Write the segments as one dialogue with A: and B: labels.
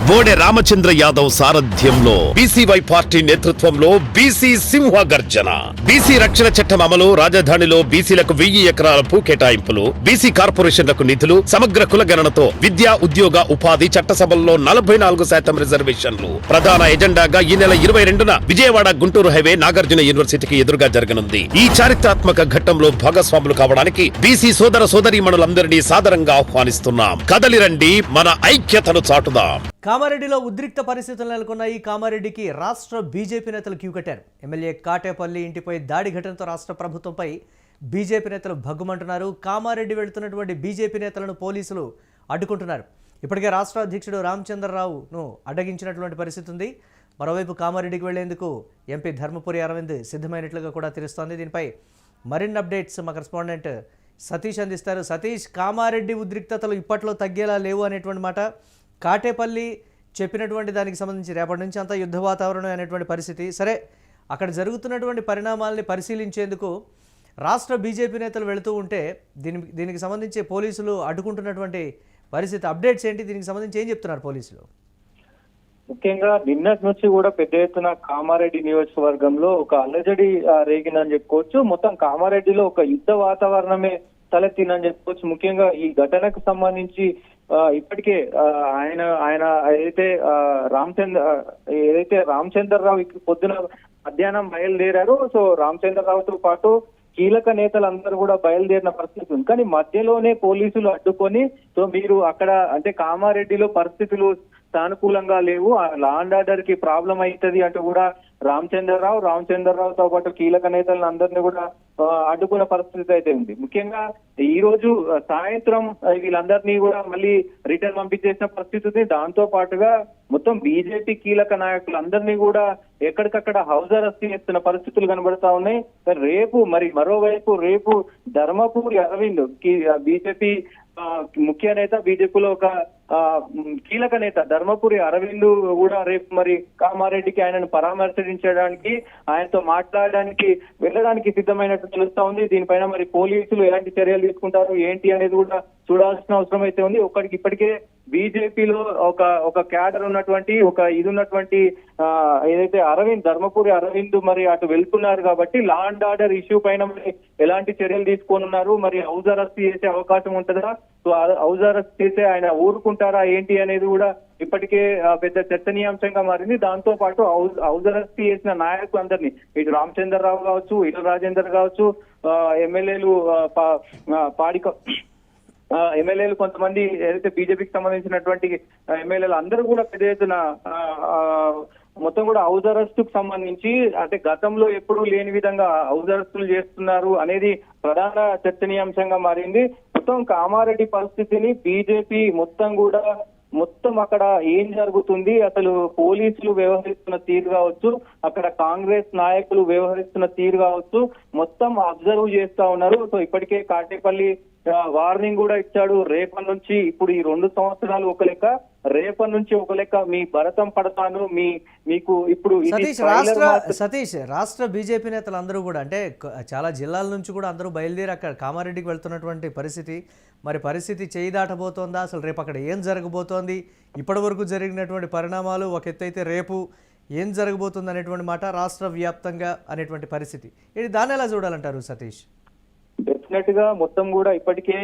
A: బోడే రామచంద్ర యాదవ్ సారథ్యంలో BCY party నేతృత్వంలో BC సింహ గర్జన. బీసీ రక్షణ చట్టం అమలు, రాజధానిలో బీసీలకు 1000 ఎకరాల భూ కేటాయింపులు, బీసీ కార్పొరేషన్లకు నిధులు, సమగ్ర కులగణనతో విద్యా, ఉద్యోగ, ఉపాధి, చట్టసభల్లో 44% రిజర్వేషన్లు ప్రధాన ఎజెండాగా ఈ నెల 22న విజయవాడ గుంటూరు హైవే నాగార్జున యూనివర్సిటీకి ఎదురుగా జరగనుంది. ఈ చారిత్రాత్మక ఘట్టంలో భాగస్వాములు కావడానికి బీసీ సోదర సోదరీమణులందరినీ సాదరంగా ఆహ్వానిస్తున్నాం. కదలిరండి, మన ఐక్యతను చాటుదాం.
B: కామారెడ్డిలో ఉద్రిక్త పరిస్థితులు నెలకొన్న ఈ కామారెడ్డికి రాష్ట్ర బీజేపీ నేతలు క్యూ కట్టారు. ఎమ్మెల్యే కాటేపల్లి ఇంటిపై దాడి ఘటనతో రాష్ట్ర ప్రభుత్వంపై బీజేపీ నేతలు భగ్గుమంటున్నారు. కామారెడ్డి వెళుతున్నటువంటి బీజేపీ నేతలను పోలీసులు అడ్డుకుంటున్నారు. ఇప్పటికే రాష్ట్ర అధ్యక్షుడు రామచంద్రరావును అడ్డగించినటువంటి పరిస్థితి ఉంది. మరోవైపు కామారెడ్డికి వెళ్లేందుకు ఎంపీ ధర్మపురి అరవింద్ సిద్ధమైనట్లుగా కూడా తెలుస్తోంది. దీనిపై మరిన్ని అప్డేట్స్ మా కరెస్పాండెంట్ సతీష్ అందిస్తారు. సతీష్, కామారెడ్డి ఉద్రిక్తతలు ఇప్పట్లో తగ్గేలా లేవు అనేటువంటి మాట కాటేపల్లి చెప్పినటువంటి దానికి సంబంధించి రేపటి నుంచి అంతా యుద్ధ వాతావరణం అనేటువంటి పరిస్థితి. సరే, అక్కడ జరుగుతున్నటువంటి పరిణామాలని పరిశీలించేందుకు రాష్ట్ర బీజేపీ నేతలు వెళుతూ ఉంటే దీనికి సంబంధించి పోలీసులు అడ్డుకుంటున్నటువంటి పరిస్థితి. అప్డేట్స్ ఏంటి? దీనికి సంబంధించి ఏం చెప్తున్నారు పోలీసులు?
C: ముఖ్యంగా నిన్నటి నుంచి కూడా పెద్ద ఎత్తున కామారెడ్డి నియోజకవర్గంలో ఒక అల్లజడి రేగిందని చెప్పుకోవచ్చు. మొత్తం కామారెడ్డిలో ఒక యుద్ధ వాతావరణమే తలెత్తిందని చెప్పుకోవచ్చు. ముఖ్యంగా ఈ ఘటనకు సంబంధించి ఇప్పటికే ఆయన ఏదైతే రామచంద్రరావు పొద్దున మధ్యాహ్నం బయలుదేరారు. సో రామచంద్రరావుతో పాటు కీలక నేతలందరూ కూడా బయలుదేరిన పరిస్థితి ఉంది. కానీ మధ్యలోనే పోలీసులు అడ్డుకొని, సో మీరు అక్కడ అంటే కామారెడ్డిలో పరిస్థితులు సానుకూలంగా లేవు, లా అండ్ ఆర్డర్ కి ప్రాబ్లం అవుతుంది అంటూ కూడా రామచంద్రరావుతో పాటు కీలక నేతలను అందరినీ కూడా అడ్డుకున్న పరిస్థితి అయితే ఉంది. ముఖ్యంగా ఈ రోజు సాయంత్రం వీళ్ళందరినీ కూడా మళ్ళీ రిటర్న్ పంపించేసిన పరిస్థితి ఉంది. దాంతో పాటుగా మొత్తం బీజేపీ కీలక నాయకులందరినీ కూడా ఎక్కడికక్కడ హౌస్ అరెస్ట్ చేస్తున్న పరిస్థితులు కనబడతా ఉన్నాయి. మరోవైపు రేపు ధర్మపురి అరవింద్ బీజేపీ ముఖ్య నేత, బీజేపీలో ఒక కీలక నేత ధర్మపురి అరవింద్ కూడా రేపు మరి కామారెడ్డికి ఆయనను పరామర్శించడానికి, ఆయనతో మాట్లాడడానికి వెళ్ళడానికి సిద్ధమైనట్టు తెలుస్తా ఉంది. దీనిపైన మరి పోలీసులు ఎలాంటి చర్యలు తీసుకుంటారు ఏంటి అనేది కూడా చూడాల్సిన అవసరం అయితే ఉంది. ఇప్పటికే బీజేపీలో ఒక క్యాడర్ ఉన్నటువంటి ఏదైతే ధర్మపురి అరవింద్ మరి అటు వెళ్తున్నారు కాబట్టి లా అండ్ ఆర్డర్ ఇష్యూ పైన మరి ఎలాంటి చర్యలు తీసుకోనున్నారు, మరి హౌస్ అరెస్ట్ చేసే అవకాశం ఉంటుందా, సో హౌస్ అరెస్ట్ చేసే ఆయన ఊరుకుంటారా ఏంటి అనేది కూడా ఇప్పటికే పెద్ద చర్చనీయాంశంగా మారింది. దాంతో పాటు హౌస్ అరెస్ట్ చేసిన నాయకులు అందరినీ, ఇటు రామచంద్రరావు కావచ్చు, ఇటు రాజేందర్ కావచ్చు, ఎమ్మెల్యేలు కొంతమంది ఏదైతే బీజేపీకి సంబంధించినటువంటి ఎమ్మెల్యేలు అందరూ కూడా పెద్ద ఎత్తున మొత్తం కూడా హౌస్ అరెస్ట్ కు సంబంధించి అంటే గతంలో ఎప్పుడూ లేని విధంగా హౌస్ అరెస్టులు చేస్తున్నారు అనేది ప్రధాన చర్చనీయాంశంగా మారింది. మొత్తం కామారెడ్డి పరిస్థితిని బీజేపీ మొత్తం అక్కడ ఏం జరుగుతుంది, అసలు పోలీసులు వ్యవహరిస్తున్న తీరు కావచ్చు, అక్కడ కాంగ్రెస్ నాయకులు వ్యవహరిస్తున్న తీరు కావచ్చు, మొత్తం అబ్జర్వ్ చేస్తా ఉన్నారు. సో ఇప్పటికే కాటేపల్లి వార్నింగ్ కూడా ఇచ్చాడు. రేపటి నుంచి ఇప్పుడు ఈ 2 సంవత్సరాలు ఒక లెక్క, రేపటి నుంచి ఒక లెక్క మీ భరతం పడతాను, మీకు ఇప్పుడు
B: సతీష్, రాష్ట్ర బీజేపీ నేతలు అందరూ కూడా అంటే చాలా జిల్లాల నుంచి కూడా అందరూ బయలుదేరి అక్కడ కామారెడ్డికి వెళ్తున్నటువంటి పరిస్థితి. మరి పరిస్థితి చేయి దాటబోతోందా? అసలు రేపు అక్కడ ఏం జరగబోతోంది? ఇప్పటి వరకు జరిగినటువంటి పరిణామాలు ఒక ఎత్తు అయితే, రేపు ఏం జరగబోతుంది అనేటువంటి మాట రాష్ట్ర వ్యాప్తంగా అనేటువంటి పరిస్థితి. ఇది దాన్ని ఎలా చూడాలంటారు సతీష్?
C: డెఫినెట్ గా మొత్తం కూడా ఇప్పటికే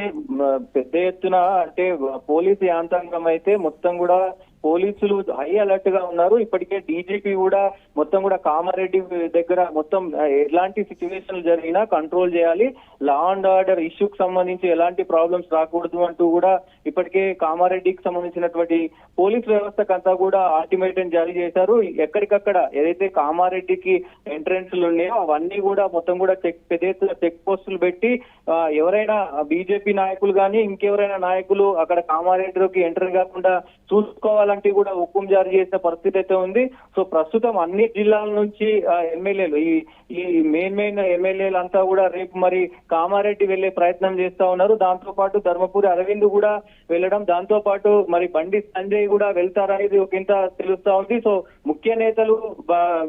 C: పెద్ద ఎత్తున అంటే పోలీసు యాంత్రాంగం అయితే మొత్తం కూడా పోలీసులు హై అలర్ట్ గా ఉన్నారు. ఇప్పటికే డీజీపీ కూడా మొత్తం కూడా కామారెడ్డి దగ్గర మొత్తం ఎలాంటి సిచ్యువేషన్లు జరిగినా కంట్రోల్ చేయాలి, లా అండ్ ఆర్డర్ ఇష్యూకి సంబంధించి ఎలాంటి ప్రాబ్లమ్స్ రాకూడదు అంటూ కూడా ఇప్పటికే కామారెడ్డికి సంబంధించినటువంటి పోలీస్ వ్యవస్థకంతా కూడా అల్టిమేటం జారీ చేశారు. ఎక్కడికక్కడ ఏదైతే కామారెడ్డికి ఎంట్రెన్స్లు ఉన్నాయో అవన్నీ కూడా మొత్తం కూడా పెద్ద ఎత్తున చెక్ పోస్టులు పెట్టి ఎవరైనా బీజేపీ నాయకులు కానీ ఇంకెవరైనా నాయకులు అక్కడ కామారెడ్డిలోకి ఎంటర్ కాకుండా చూసుకోవాలి అలాంటి కూడా హుకుం జారీ చేసిన పరిస్థితి అయితే ఉంది. సో ప్రస్తుతం అన్ని జిల్లాల నుంచి ఎమ్మెల్యేలు ఈ మెయిన్ ఎమ్మెల్యేలు అంతా కూడా రేపు మరి కామారెడ్డి వెళ్లే ప్రయత్నం చేస్తా ఉన్నారు. దాంతో పాటు ధర్మపురి అరవింద్ కూడా వెళ్ళడం, దాంతో పాటు మరి బండి సంజయ్ కూడా వెళ్తారనేది ఒక ఇంత తెలుస్తా ఉంది. సో ముఖ్య నేతలు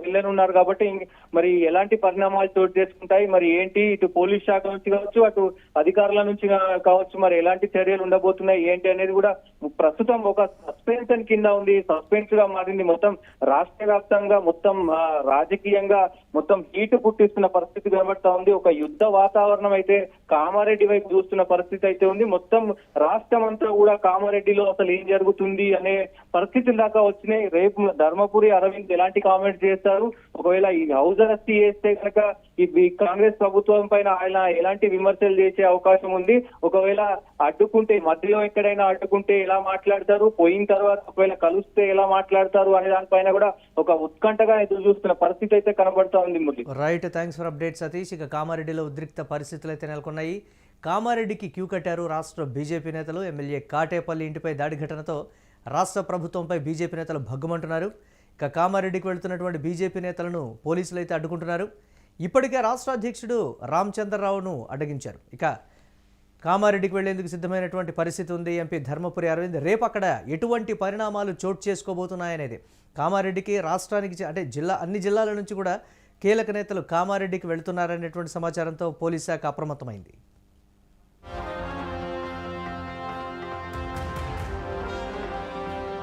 C: వెళ్ళనున్నారు కాబట్టి మరి ఎలాంటి పరిణామాలు చోటు చేసుకుంటాయి, మరి ఏంటి, ఇటు పోలీస్ శాఖ నుంచి కావచ్చు, అటు అధికారుల నుంచి కావచ్చు, మరి ఎలాంటి చర్యలు ఉండబోతున్నాయి ఏంటి అనేది కూడా ప్రస్తుతం ఒక సస్పెన్షన్ కింద ఉంది, సస్పెన్స్ గా మారింది. మొత్తం రాష్ట్ర వ్యాప్తంగా మొత్తం రాజకీయంగా మొత్తం హీటు పుట్టిస్తున్న పరిస్థితి కనబడతా ఉంది. ఒక యుద్ధ వాతావరణం అయితే కామారెడ్డి వైపు చూస్తున్న పరిస్థితి అయితే ఉంది. మొత్తం రాష్ట్రం అంతా కూడా కామారెడ్డిలో అసలు ఏం జరుగుతుంది అనే పరిస్థితుల దాకా వచ్చినాయి. రేపు ధర్మపురి అరవింద్ ఎలాంటి కామెంట్స్ చేస్తారు, ఒకవేళ ఈ హౌస్ అరెస్ట్ చేస్తే కనుక ఈ కాంగ్రెస్ ప్రభుత్వం పైన ఆయన ఎలాంటి విమర్శలు చేసే అవకాశం ఉంది, ఒకవేళ అడ్డుకుంటే మధ్యలో ఎక్కడైనా అడ్డుకుంటే ఎలా మాట్లాడతారు, పోయిన తర్వాత ఒకవేళ కలిస్తే ఎలా మాట్లాడతారు అనే దానిపైన కూడా ఒక ఉత్కంఠగా ఎదురు చూస్తున్న పరిస్థితి అయితే కనబడతా ఉంది Murali.
B: Right, thanks for update Satish. ఇక కామారెడ్డిలో ఉద్రిక్త పరిస్థితులు అయితే నెలకొన్నాయి. కామారెడ్డికి క్యూ కట్టారు రాష్ట్ర బీజేపీ నేతలు. ఎమ్మెల్యే కాటేపల్లి ఇంటిపై దాడి ఘటనతో రాష్ట్ర ప్రభుత్వంపై బీజేపీ నేతలు భగ్గుమంటున్నారు. ఇక కామారెడ్డికి వెళుతున్నటువంటి బీజేపీ నేతలను పోలీసులు అయితే అడ్డుకుంటున్నారు. ఇప్పటికే రాష్ట్ర అధ్యక్షుడు రామచంద్రరావును అడ్డగించారు. ఇక కామారెడ్డికి వెళ్లేందుకు సిద్ధమైనటువంటి పరిస్థితి ఉంది. ఎంపీ ధర్మపురి అరవింద్ రేపు అక్కడ ఎటువంటి పరిణామాలు చోటు చేసుకోబోతున్నాయనేది కామారెడ్డికి రాష్ట్రానికి అంటే అన్ని జిల్లాల నుంచి కూడా కీలక నేతలు కామారెడ్డికి వెళుతున్నారనేటువంటి సమాచారంతో పోలీస్ శాఖ అప్రమత్తమైంది.